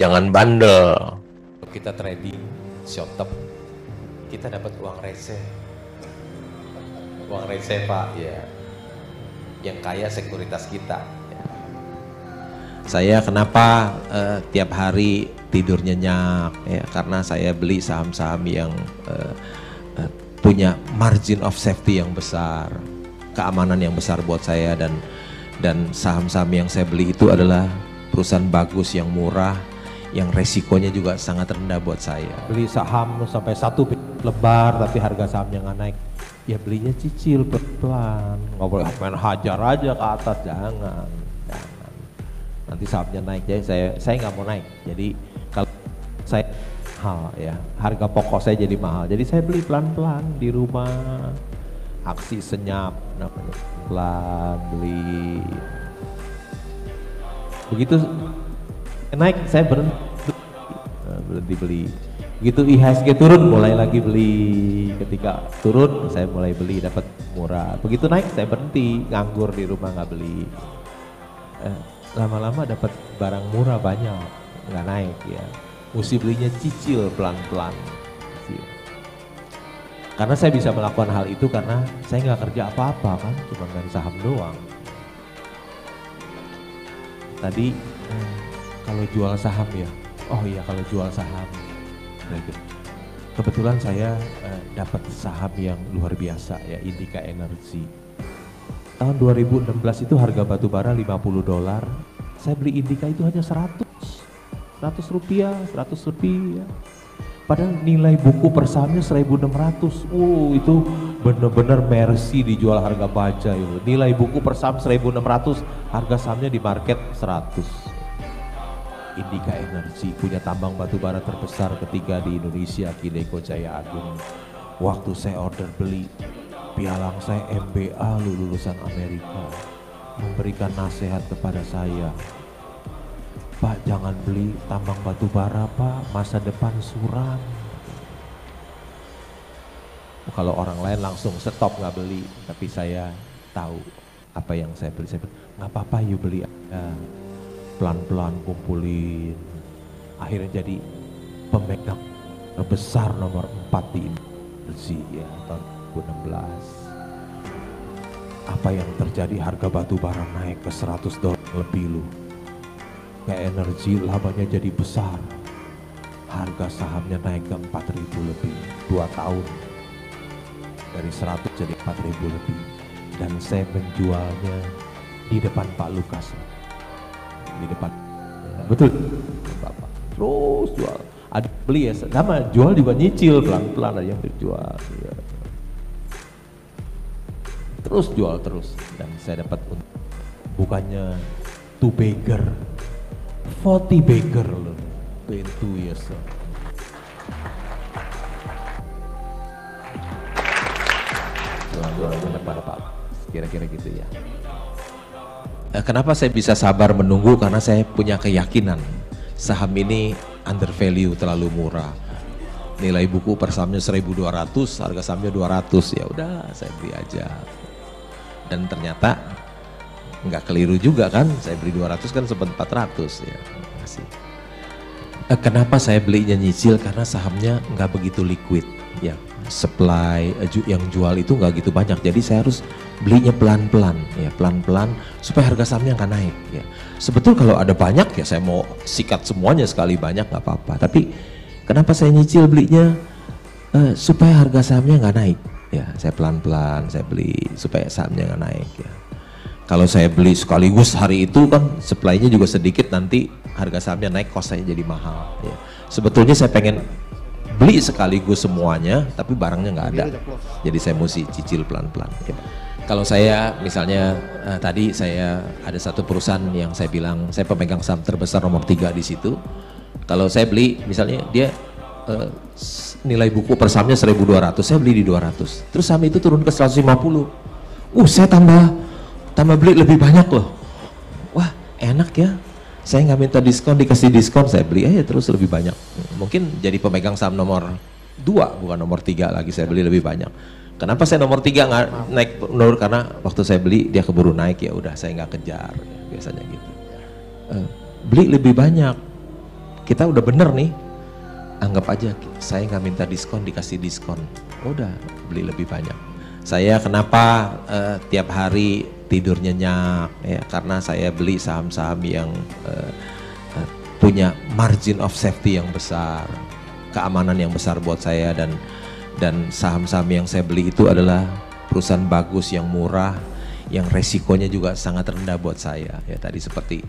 jangan bandel. Kita trading short term, kita dapat uang receh. Uang receh Pak, ya. Yang kaya sekuritas kita. Ya. Saya kenapa tiap hari tidur nyenyak? Ya, karena saya beli saham-saham yang punya margin of safety yang besar, keamanan yang besar buat saya, dan saham-saham yang saya beli itu adalah perusahaan bagus yang murah, yang resikonya juga sangat rendah buat saya. Beli saham sampai 1 lembar tapi harga sahamnya nggak naik, ya belinya cicil pelan, nggak boleh main hajar aja ke atas, jangan. Nanti sahamnya naik, jadi saya nggak mau naik. Jadi kalau saya mahal ya, harga pokok saya jadi mahal, jadi saya beli pelan-pelan di rumah, aksi senyap namanya, pelan beli. Begitu naik saya berhenti beli. Begitu IHSG turun mulai lagi beli, ketika turun saya mulai beli, dapat murah. Begitu naik saya berhenti, nganggur di rumah nggak beli. Lama-lama dapat barang murah banyak, nggak naik ya. Mesti belinya cicil pelan-pelan. Karena saya bisa melakukan hal itu karena saya nggak kerja apa-apa kan, cuma main saham doang. Tadi kalau jual saham ya, oh iya kalau jual saham, kebetulan saya dapat saham yang luar biasa ya, Indika Energy. Tahun 2016 itu harga batu bara $50, saya beli Indika itu hanya 100 rupiah, 100 lebih ya. Padahal nilai buku per sahamnya 1.600. Itu benar-benar Mercy dijual harga baja itu. Nilai buku per saham 1.600, harga sahamnya di market 100. Indika Energy punya tambang batu bara terbesar ketiga di Indonesia, Kideko Jaya Agung. Waktu saya order beli, pialang saya MBA lulusan Amerika, memberikan nasihat kepada saya, Pak jangan beli tambang batu bara Pak, masa depan suram. Kalau orang lain langsung stop nggak beli, tapi saya tahu apa yang saya beli. Saya bilang nggak apa-apa yuk beli aja, pelan-pelan kumpulin. Akhirnya jadi pemegang terbesar nomor 4 di Indonesia ya, tahun 2016. Apa yang terjadi, harga batu bara naik ke $100 lebih loh. Kayak Energi labanya jadi besar, harga sahamnya naik ke 4.000 lebih, 2 tahun dari 100 jadi 4.000 lebih, dan saya menjualnya di depan Pak Lukas, di depan betul Bapak, terus jual, ada beli ya sama, jual juga nyicil pelan-pelan, ada yang terjual ya. Terus jual terus, dan saya dapat bukannya 2 bagger, 40 bagger loh, 2 years. Kira-kira gitu ya. Kenapa saya bisa sabar menunggu? Karena saya punya keyakinan saham ini undervalue, terlalu murah. Nilai buku per sahamnya 1.200, harga sahamnya 200, ya udah saya beli aja. Dan ternyata nggak keliru juga kan, saya beli 200 kan sempat 400 ya. Masih. Kenapa saya belinya nyicil? Karena sahamnya nggak begitu liquid ya, supply yang jual itu nggak gitu banyak, jadi saya harus belinya pelan-pelan ya, pelan-pelan supaya harga sahamnya nggak naik ya. Sebetulnya kalau ada banyak ya saya mau sikat semuanya sekali banyak nggak apa-apa, tapi kenapa saya nyicil belinya? Supaya harga sahamnya nggak naik ya, saya pelan-pelan saya beli supaya sahamnya nggak naik ya. Kalau saya beli sekaligus hari itu kan supply-nya juga sedikit, nanti harga sahamnya naik, cost saya jadi mahal ya. Sebetulnya saya pengen beli sekaligus semuanya tapi barangnya nggak ada, jadi saya mesti cicil pelan-pelan ya. Kalau saya misalnya tadi saya ada satu perusahaan yang saya bilang saya pemegang saham terbesar nomor 3 di situ. Kalau saya beli misalnya dia nilai buku per sahamnya 1.200, saya beli di 200, terus saham itu turun ke 150, saya tambah beli lebih banyak loh. Wah enak ya, saya nggak minta diskon, dikasih diskon, saya beli aja terus lebih banyak. Mungkin jadi pemegang saham nomor 2 bukan nomor 3 lagi, saya beli lebih banyak. Kenapa saya nomor 3 nggak naik menurun? Karena waktu saya beli dia keburu naik, ya udah saya nggak kejar ya, biasanya gitu. Beli lebih banyak, kita udah bener nih, anggap aja saya nggak minta diskon, dikasih diskon, udah beli lebih banyak. Saya kenapa tiap hari tidur nyenyak ya, karena saya beli saham-saham yang punya margin of safety yang besar, keamanan yang besar buat saya, dan saham-saham yang saya beli itu adalah perusahaan bagus yang murah, yang resikonya juga sangat rendah buat saya. Ya tadi seperti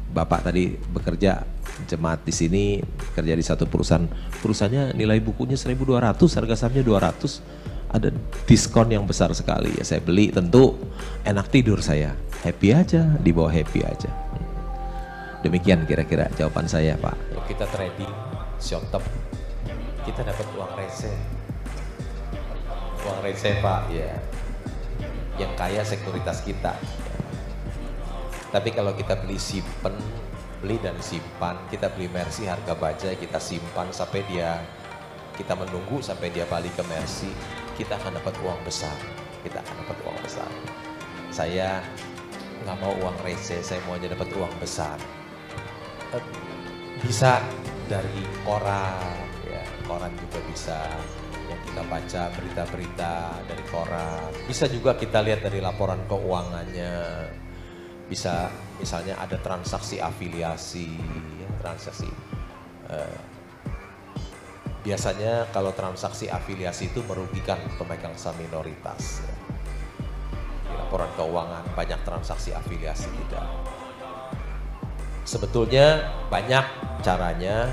Bapak tadi bekerja jemaat di sini, kerja di satu perusahaannya nilai bukunya 1.200, harga sahamnya 200, ada diskon yang besar sekali. Ya saya beli, tentu enak tidur saya, happy aja, di bawah happy aja. Demikian kira-kira jawaban saya, Pak. Kalau kita trading short term, kita dapat uang receh. Uang receh, Pak, ya. Yang kaya sekuritas kita. Tapi kalau kita beli simpen, beli dan simpan, kita beli Mercy harga bajai, kita simpan sampai kita menunggu sampai dia balik ke Mercy, kita akan dapat uang besar. Kita akan dapat uang besar. Saya nggak mau uang receh, saya mau aja dapat uang besar. Bisa dari koran, ya, koran juga bisa. Yang kita baca berita-berita dari koran. Bisa juga kita lihat dari laporan keuangannya. Bisa misalnya ada transaksi afiliasi, ya, transaksi. Biasanya kalau transaksi afiliasi itu merugikan pemegang saham minoritas. Ya. Di laporan keuangan banyak transaksi afiliasi tidak. Sebetulnya banyak caranya.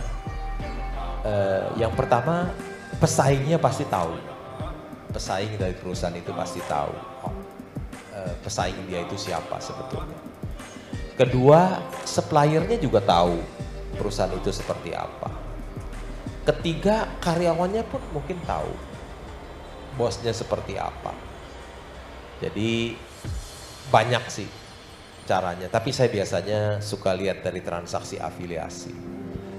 Yang pertama, pesaingnya pasti tahu. Pesaing dari perusahaan itu pasti tahu. Pesaing dia itu siapa sebetulnya. Kedua, suppliernya juga tahu perusahaan itu seperti apa. Ketiga, karyawannya pun mungkin tahu bosnya seperti apa. Jadi banyak sih caranya, tapi saya biasanya suka lihat dari transaksi afiliasi.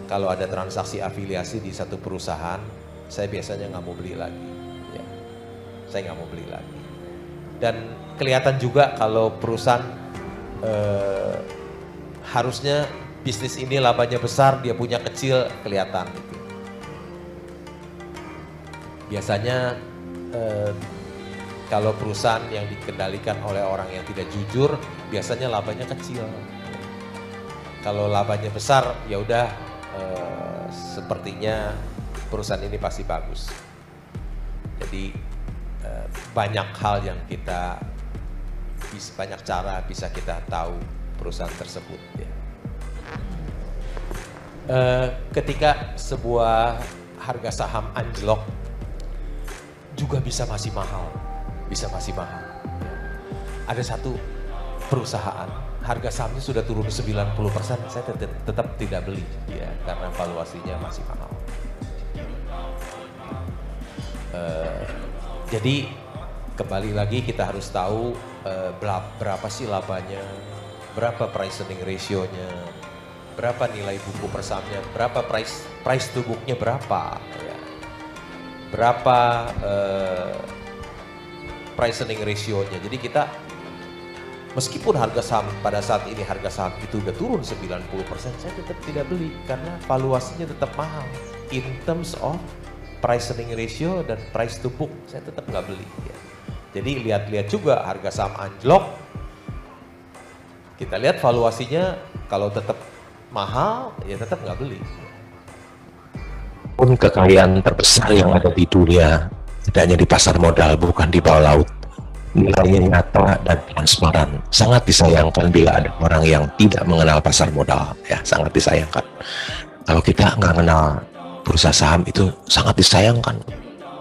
Kalau ada transaksi afiliasi di satu perusahaan, saya biasanya nggak mau beli lagi. Ya, saya nggak mau beli lagi. Dan kelihatan juga kalau perusahaan harusnya bisnis ini labanya besar, dia punya kecil, kelihatan. Gitu. Biasanya kalau perusahaan yang dikendalikan oleh orang yang tidak jujur, biasanya labanya kecil. Kalau labanya besar, ya udah sepertinya perusahaan ini pasti bagus. Jadi banyak hal yang banyak cara bisa kita tahu perusahaan tersebut. Ya. Ketika sebuah harga saham anjlok, juga bisa masih mahal. Ya. Ada satu perusahaan, harga sahamnya sudah turun 90%, saya tetap tidak beli, ya, karena valuasinya masih mahal. Jadi kembali lagi kita harus tahu berapa sih labanya, berapa price earning ratio-nya, berapa nilai buku per sahamnya, berapa price to book-nya berapa, ya. Berapa price earning ratio-nya. Jadi kita meskipun harga saham pada saat ini harga saham itu udah turun 90%, saya tetap tidak beli karena valuasinya tetap mahal. In terms of price earning ratio dan price to book, saya tetap nggak beli. Ya. Jadi lihat-lihat juga harga saham anjlok, kita lihat valuasinya kalau tetap mahal, ya tetap nggak beli. Pun kekayaan terbesar yang ada di dunia tidak hanya di pasar modal, bukan di bawah laut. Nilainya nyata dan transparan. Sangat disayangkan bila ada orang yang tidak mengenal pasar modal. Ya, sangat disayangkan. Kalau kita nggak kenal bursa saham, itu sangat disayangkan.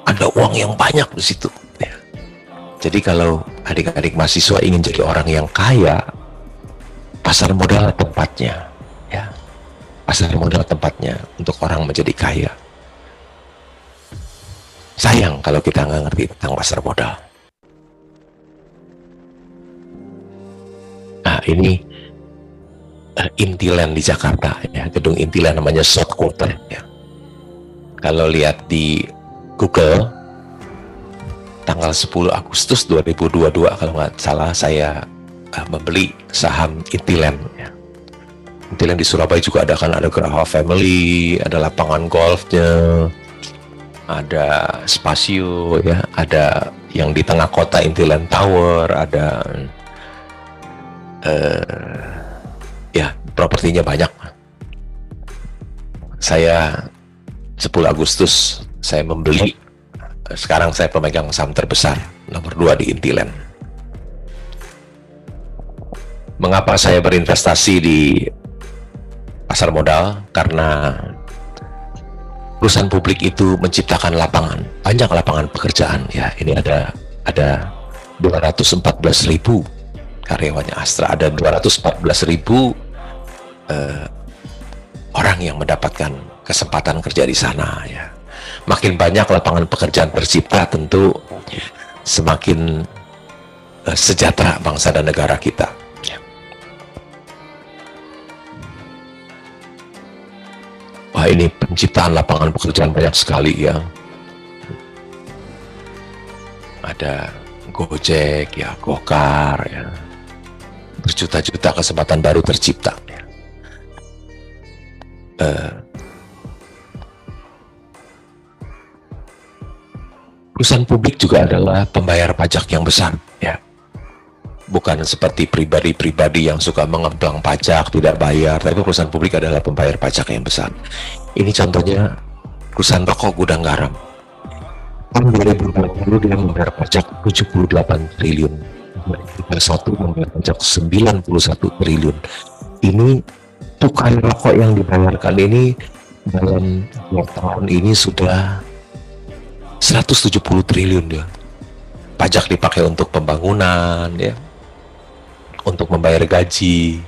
Ada uang yang banyak di situ. Ya. Jadi kalau adik-adik mahasiswa ingin jadi orang yang kaya, pasar modal tempatnya. Ya. Pasar modal tempatnya untuk orang menjadi kaya. Sayang kalau kita nggak ngerti tentang pasar modal. Nah ini Intiland di Jakarta, ya, gedung Intiland namanya South Quarter. Ya. Kalau lihat di Google, tanggal 10 Agustus 2022 kalau nggak salah saya membeli saham Intiland. Ya. Intiland di Surabaya juga ada Graha Family, ada lapangan golfnya, ada Spasio ya, ada yang di tengah kota Intiland Tower, ada ya propertinya banyak. Saya 10 Agustus saya membeli, sekarang saya pemegang saham terbesar nomor 2 di Intiland. Mengapa saya berinvestasi di pasar modal? Karena perusahaan publik itu menciptakan lapangan, banyak lapangan pekerjaan ya. Ini ada 214.000 karyawannya Astra, ada 214.000 orang yang mendapatkan kesempatan kerja di sana ya. Makin banyak lapangan pekerjaan tercipta, tentu semakin sejahtera bangsa dan negara kita. Wah, ini penciptaan lapangan pekerjaan banyak sekali ya. Ada Gojek ya, Gokar ya. Berjuta-juta kesempatan baru tercipta ya. Perusahaan publik juga adalah pembayar pajak yang besar ya. Bukan seperti pribadi-pribadi yang suka mengemplang pajak, tidak bayar, tapi perusahaan publik adalah pembayar pajak yang besar. Ini contohnya perusahaan rokok Gudang Garam. Tahun 2020 dia membayar pajak 78 triliun. 2021 membayar pajak 91 triliun. Ini cukai rokok yang dibayarkan ini dalam 2 tahun ini sudah 170 triliun ya. Pajak dipakai untuk pembangunan ya, untuk membayar gaji,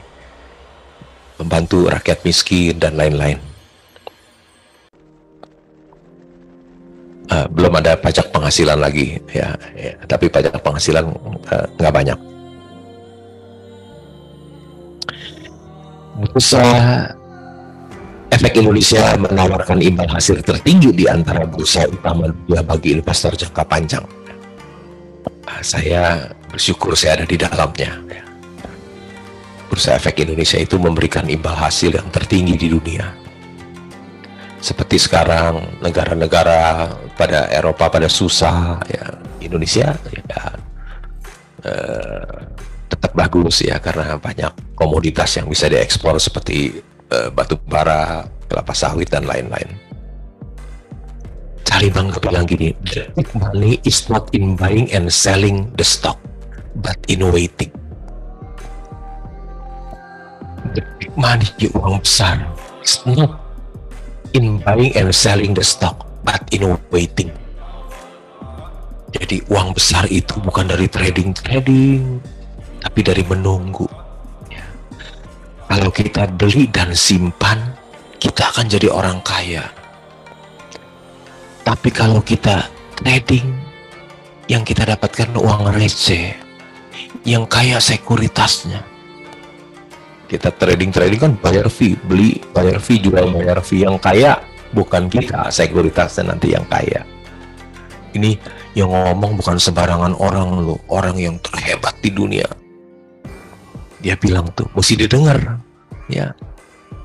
membantu rakyat miskin dan lain-lain. Belum ada pajak penghasilan lagi ya, tapi pajak penghasilan nggak banyak. Bursa Efek Indonesia menawarkan imbal hasil tertinggi di antara bursa utama dunia bagi investor jangka panjang. Saya bersyukur saya ada di dalamnya. Bursa Efek Indonesia itu memberikan imbal hasil yang tertinggi di dunia. Seperti sekarang negara-negara pada Eropa pada susah ya, Indonesia ya, tetap bagus ya, karena banyak komoditas yang bisa diekspor seperti batu bara, kelapa sawit dan lain-lain. Taliban bilang gini, money is not in buying and selling the stock, but in waiting. The big money, uang besar, is not in buying and selling the stock, but in waiting. Jadi uang besar itu bukan dari trading, tapi dari menunggu. Ya. Kalau kita beli dan simpan, kita akan jadi orang kaya. Tapi kalau kita trading, yang kita dapatkan uang receh, yang kaya sekuritasnya. Kita trading kan bayar fee, beli bayar fee, jual bayar fee. Yang kaya bukan kita, sekuritasnya nanti yang kaya. Ini yang ngomong bukan sembarangan orang loh, orang yang terhebat di dunia. Dia bilang tuh, mesti didengar ya,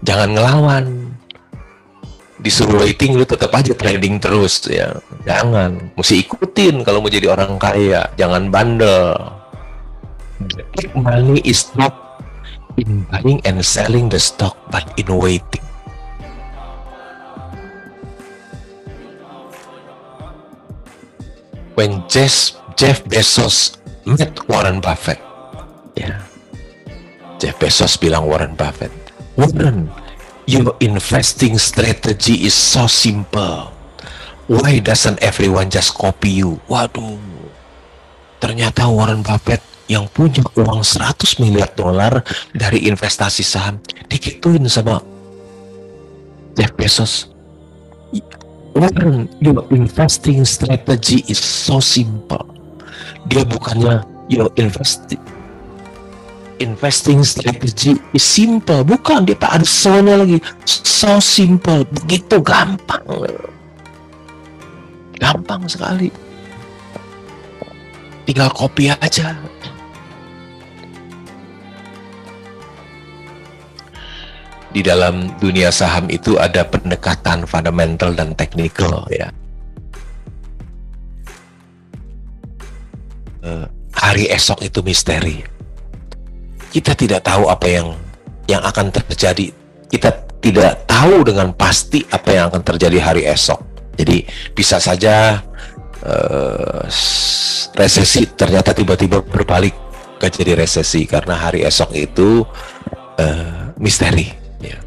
jangan ngelawan. Disuruh waiting lu tetap aja trading terus ya, jangan, mesti ikutin kalau mau jadi orang kaya, jangan bandel. The money is not in buying and selling the stock, but in waiting. When Jeff Bezos met Warren Buffett, ya, Jeff Bezos bilang Warren Buffett, Warren, your investing strategy is so simple. Why doesn't everyone just copy you? Waduh, ternyata Warren Buffett yang punya uang 100 miliar dolar dari investasi saham dikituin sama Jeff Bezos. Warren, your investing strategy is so simple. Dia bukannya your investing strategy is simple, bukan, dia tak ada soalnya lagi. So simple, begitu gampang sekali, tinggal copy aja. di dalam dunia saham itu ada pendekatan fundamental dan teknikal ya. Hari esok itu misteri. Kita tidak tahu apa yang akan terjadi. Kita tidak tahu dengan pasti apa yang akan terjadi hari esok. Jadi bisa saja resesi ternyata tiba-tiba berbalik ke jadi resesi karena hari esok itu misteri. Ya.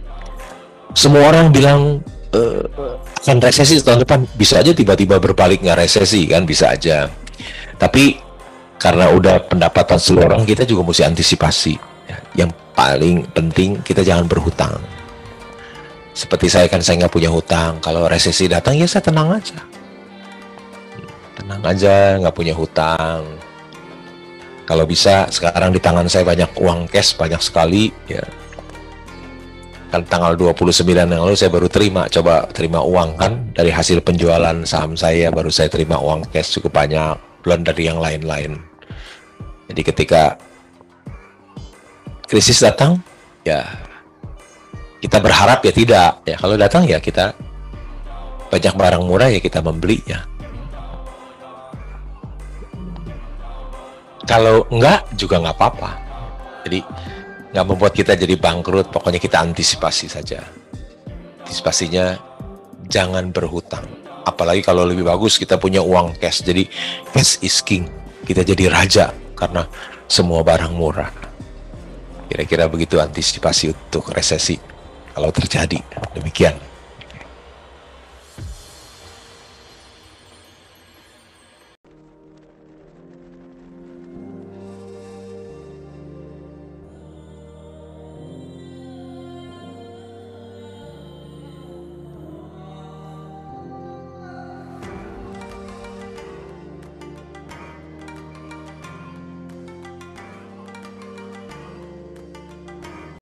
Semua orang bilang akan resesi tahun depan, bisa aja tiba-tiba berbalik nggak resesi kan, bisa aja. Tapi karena udah pendapatan seluruh orang, kita juga mesti antisipasi. Yang paling penting kita jangan berhutang. Seperti saya nggak punya hutang. Kalau resesi datang ya saya tenang aja. Tenang aja, nggak punya hutang. Kalau bisa sekarang di tangan saya banyak uang cash, banyak sekali ya. Kan tanggal 29 yang lalu saya baru terima uang kan dari hasil penjualan saham saya, baru saya terima uang cash cukup banyak, belum dari yang lain-lain. Jadi ketika krisis datang ya kita berharap ya tidak ya, kalau datang ya kita banyak barang murah ya kita membelinya. Kalau enggak juga nggak apa-apa. Jadi nggak membuat kita jadi bangkrut, pokoknya kita antisipasi saja. Antisipasinya jangan berhutang. Apalagi kalau lebih bagus kita punya uang cash. Jadi cash is king. Kita jadi raja karena semua barang murah. Kira-kira begitu antisipasi untuk resesi kalau terjadi. Demikian.